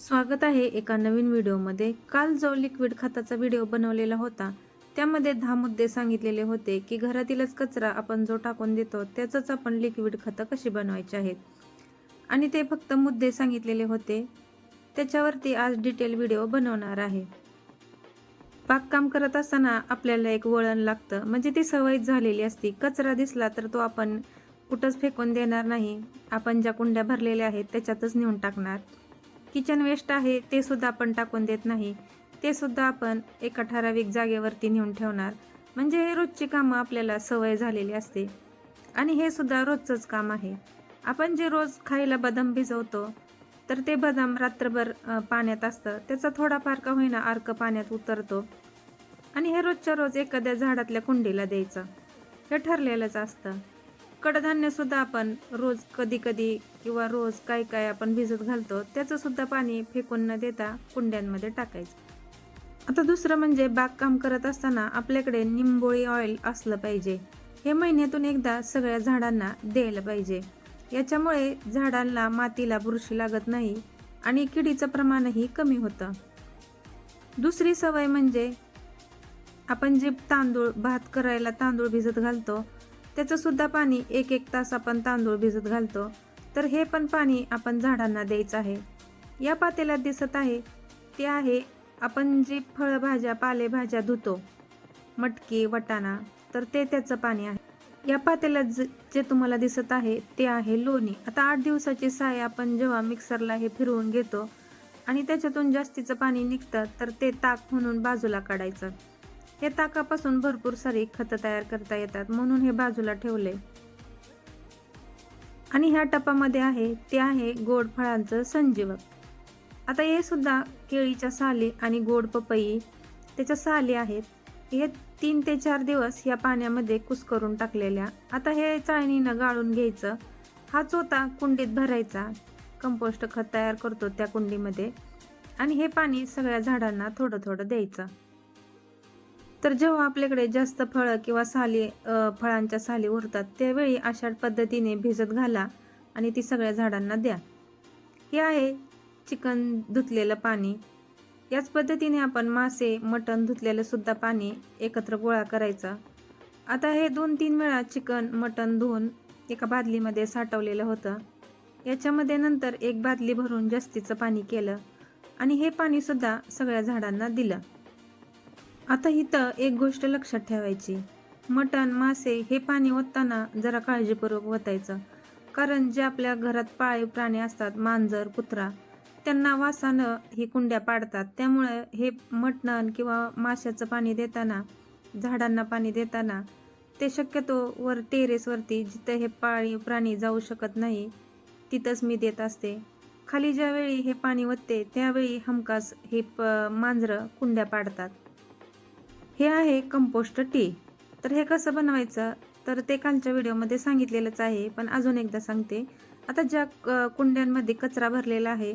स्वागत आहे एका नवीन व्हिडिओमध्ये। काल जो लिक्विड खताचा व्हिडिओ बनवलेला होता त्यामध्ये 10 मुद्दे सांगितलेले होते की घरातीलच कचरा आपण जो टाकून देतो त्याचंच आपण लिक्विड खतं कशी बनवायची आहेत आणि ते फक्त मुद्दे सांगितलेले होते। त्याच्यावरती आज डिटेल व्हिडिओ बनवणार आहे। बागकाम करत असताना आपल्याला एक वळण लागतं, म्हणजे ती सवय झालेली असते। कचरा दिसला तर तो आपण कुठंच फेकून देणार नाही, आपण ज्या कुंड्या भरलेल्या आहेत त्याच्यातच नेऊन टाकणार। किचन वेस्ट आहे ते सुद्धा आपण टाकून देत नाही, ते सुद्धा आपण एका ठराविक जागेवरती नेऊन ठेवणार। म्हणजे हे रोजची कामं आपल्याला सवय झालेली असते आणि हे सुद्धा रोजचंच काम आहे। आपण जे रोज खायला बदाम भिजवतो तर ते बदाम रात्रभर पाण्यात असतं, त्याचा थोडाफार का होईना अर्क पाण्यात उतरतो आणि हे रोजच्या रोज एखाद्या झाडातल्या कुंडीला द्यायचं, हे ठरलेलंच असतं। कडधान्य सुद्धा आपण रोज कधी कधी किंवा रोज काय काय आपण भिजत घालतो त्याचं सुद्धा पाणी फेकून न देता कुंड्यांमध्ये टाकायचं। आता दुसरं म्हणजे बागकाम करत असताना आपल्याकडे निंबोळी ऑइल असलं पाहिजे। हे महिन्यातून एकदा सगळ्या झाडांना द्यायला पाहिजे। याच्यामुळे झाडांना मातीला बुरशी लागत नाही आणि किडीचं प्रमाणही कमी होतं। दुसरी सवय म्हणजे आपण जे भात करायला तांदूळ भिजत घालतो त्याचं सुद्धा पाणी एक तास आपण तांदूळ भिजत घालतो, तर हे पण पाणी आपण झाडांना द्यायचं आहे। या पातेल्यात दिसत आहे ते आहे आपण जे फळभाज्या पालेभाज्या धुतो, मटकी वटाणा, तर ते त्याचं पाणी आहे। या पातेल्यात जे तुम्हाला दिसत आहे ते आहे लोणी। आता 8 दिवसाची साय आपण जेव्हा मिक्सरला हे फिरवून घेतो आणि त्याच्यातून जास्तीचं पाणी निघतं तर ते ताक म्हणून बाजूला काढायचं। हे ताकापासून भरपूर सारी खतं तयार करता येतात, म्हणून हे बाजूला ठेवले। आणि ह्या टपामध्ये आहे ते आहे गोड फळांचं संजीवक। आता हे सुद्धा केळीच्या साली आणि गोड पपई त्याच्या साली आहेत, हे 3 ते 4 दिवस या पाण्यामध्ये कुस्करून टाकलेल्या। आता हे चाळणीनं गाळून घ्यायचं, हा चोथा कुंडीत भरायचा, कंपोस्ट खत तयार करतो त्या कुंडीमध्ये, आणि हे पाणी सगळ्या झाडांना थोडं थोडं द्यायचं। तर जेव्हा आपल्याकडे जास्त फळं किंवा फळांच्या साली उरतात त्यावेळी अशा पद्धतीने भिजत घाला आणि ती सगळ्या झाडांना द्या। हे आहे चिकन धुतलेलं पाणी। याच पद्धतीने आपण मासे मटण धुतलेलं सुद्धा पाणी एकत्र गोळा करायचा। आता हे 2-3 वेळा चिकन मटण धुवून एका बादलीमध्ये साठवलेलं होतं, याच्यामध्ये नंतर एक बादली भरून जास्तीचं पाणी केलं आणि हे पाणी सुद्धा सगळ्या झाडांना दिलं। आता इथं एक गोष्ट लक्षात ठेवायची, मटण मासे हे पाणी ओतताना जरा काळजीपूर्वक ओतायचं, कारण जे आपल्या घरात पाळीव प्राणी असतात, मांजर कुत्रा, त्यांना वासानं ही कुंड्या पाडतात। त्यामुळे हे मटण किंवा माशाचं पाणी देताना, झाडांना पाणी देताना ते शक्यतो टेरेसवरती जिथे हे पाळीव प्राणी जाऊ शकत नाही तिथंच मी देत असते। खाली ज्यावेळी हे पाणी ओतते त्यावेळी हमखास हे मांजरं कुंड्या पाडतात। हे आहे कंपोस्ट टी। तर हे कसं बनवायचं तर ते कालच्या व्हिडिओमध्ये सांगितलेलंच आहे, पण अजून एकदा सांगते। आता ज्या कुंड्यांमध्ये कचरा भरलेला आहे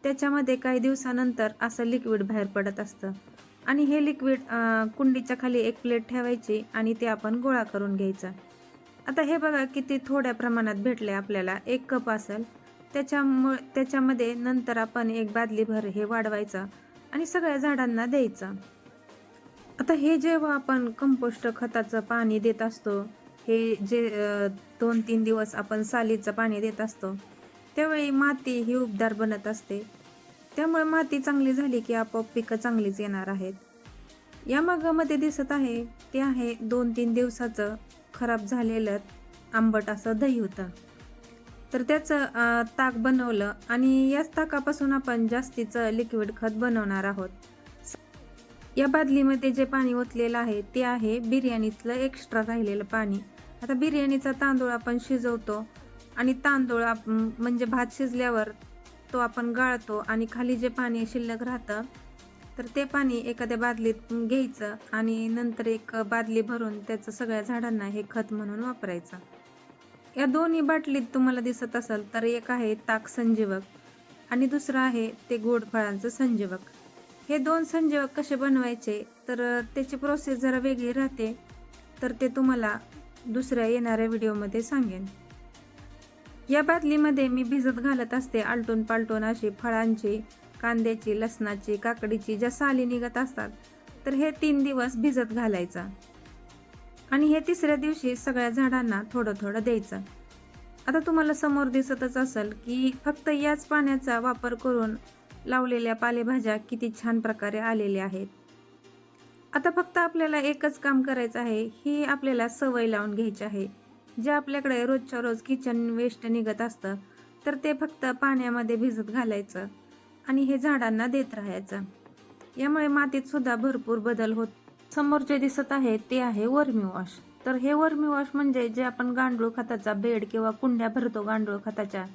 त्याच्यामध्ये काही दिवसानंतर असं लिक्विड बाहेर पडत असतं आणि हे लिक्विड कुंडीच्या खाली एक प्लेट ठेवायची आणि ते आपण गोळा करून घ्यायचं। आता हे बघा किती थोड्या प्रमाणात भेटले आपल्याला, 1 कप असेल, त्याच्यामध्ये नंतर आपण एक बादलीभर हे वाढवायचं आणि सगळ्या झाडांना द्यायचं। आता हे जेव्हा आपण कंपोस्ट खताचं पाणी देत असतो, हे जे 2-3 दिवस आपण सालीचं पाणी देत असतो त्यावेळी माती ही उबदार बनत असते, त्यामुळे माती चांगली झाली की आपोआप पिकं चांगलीच येणार आहेत। या मगामध्ये दिसत आहे ते आहे 2-3 दिवसाचं खराब झालेलं आंबट असं दही होतं, तर त्याचं ताक बनवलं आणि याच ताकापासून आपण जास्तीचं लिक्विड खत बनवणार आहोत। या बादलीमध्ये जे पाणी ओतलेलं आहे ते आहे बिर्याणीतलं एक्स्ट्रा राहिलेलं पाणी। आता बिर्याणीचा तांदूळ आपण शिजवतो आणि तांदूळ म्हणजे भात शिजल्यावर तो आपण गाळतो आणि खाली जे पाणी शिल्लक राहतं तर ते पाणी एखाद्या बादलीत घ्यायचं आणि नंतर एक बादली भरून त्याचं सगळ्या झाडांना हे खत म्हणून वापरायचं। या दोन्ही बाटलीत तुम्हाला दिसत असेल तर एक आहे ताक संजीवक आणि दुसरं आहे ते गोड फळांचं संजीवक। हे 2 संजीवक कसे बनवायचे तर त्याची प्रोसेस जरा वेगळी राहते, तर ते तुम्हाला दुसऱ्या येणाऱ्या व्हिडिओमध्ये सांगेन। या बादलीमध्ये मी भिजत घालत असते आलटून पालटून अशी फळांची कांद्याची, लसणाची, काकडीची ज्या साली निघत असतात, तर हे 3 दिवस भिजत घालायचं आणि हे तिसऱ्या दिवशी सगळ्या झाडांना थोडं थोडं द्यायचं. आता तुम्हाला समोर दिसतच असेल की फक्त याच पाण्याचा वापर करून लावलेल्या पालेभाज्या किती छान प्रकारे आलेल्या आहेत. आता फक्त आपल्याला एकच काम करायचं आहे, ही आपल्याला सवय लावून घ्यायची आहे. जे आपल्याकडे रोजच्या रोज किचन वेस्ट निघत असतं, तर ते फक्त पाण्यामध्ये भिजत घालायचं आणि हे झाडांना देत राहायचं. यामुळे मातीत सुद्धा भरपूर बदल होत. समोर जे दिसत आहे ते आहे वर्मी वॉश. तर हे वर्मी वॉश म्हणजे जे आपण गांडूळ खताचा बेड किंवा कुंड्या भरतो गांडूळ खताच्या,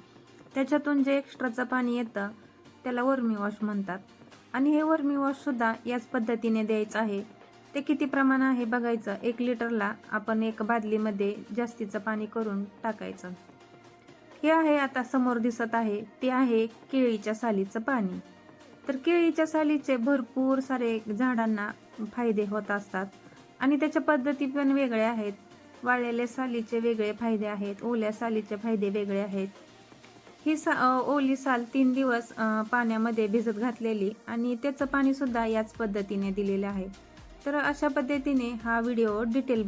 त्याच्यातून जे एक्स्ट्राचं पाणी येतं त्याला वर्मी वॉश म्हणतात. आणि हे वर्मी वॉश सुद्धा याच पद्धतीने द्यायचं आहे. ते किती प्रमाण आहे बघायचं. 1 लिटरला आपण 1 बादलीमध्ये जास्तीचं पाणी करून टाकायचं. हे आहे आता समोर दिसत आहे ते आहे केळीच्या सालीचं पाणी. तर केळीच्या सालीचे भरपूर सारे झाडांना फायदे होत असतात आणि त्याच्या पद्धती पण वेगळ्या आहेत. वाळलेल्या सालीचे वेगळे फायदे आहेत, ओल्या सालीचे फायदे वेगळे आहेत. ही ओली साल 3 दिवस पाण्यामध्ये भिजत घातलेली आणि त्याचं पाणी सुद्धा याच पद्धतीने दिलेलं आहे. तर अशा पद्धतीने हा व्हिडिओ डिटेल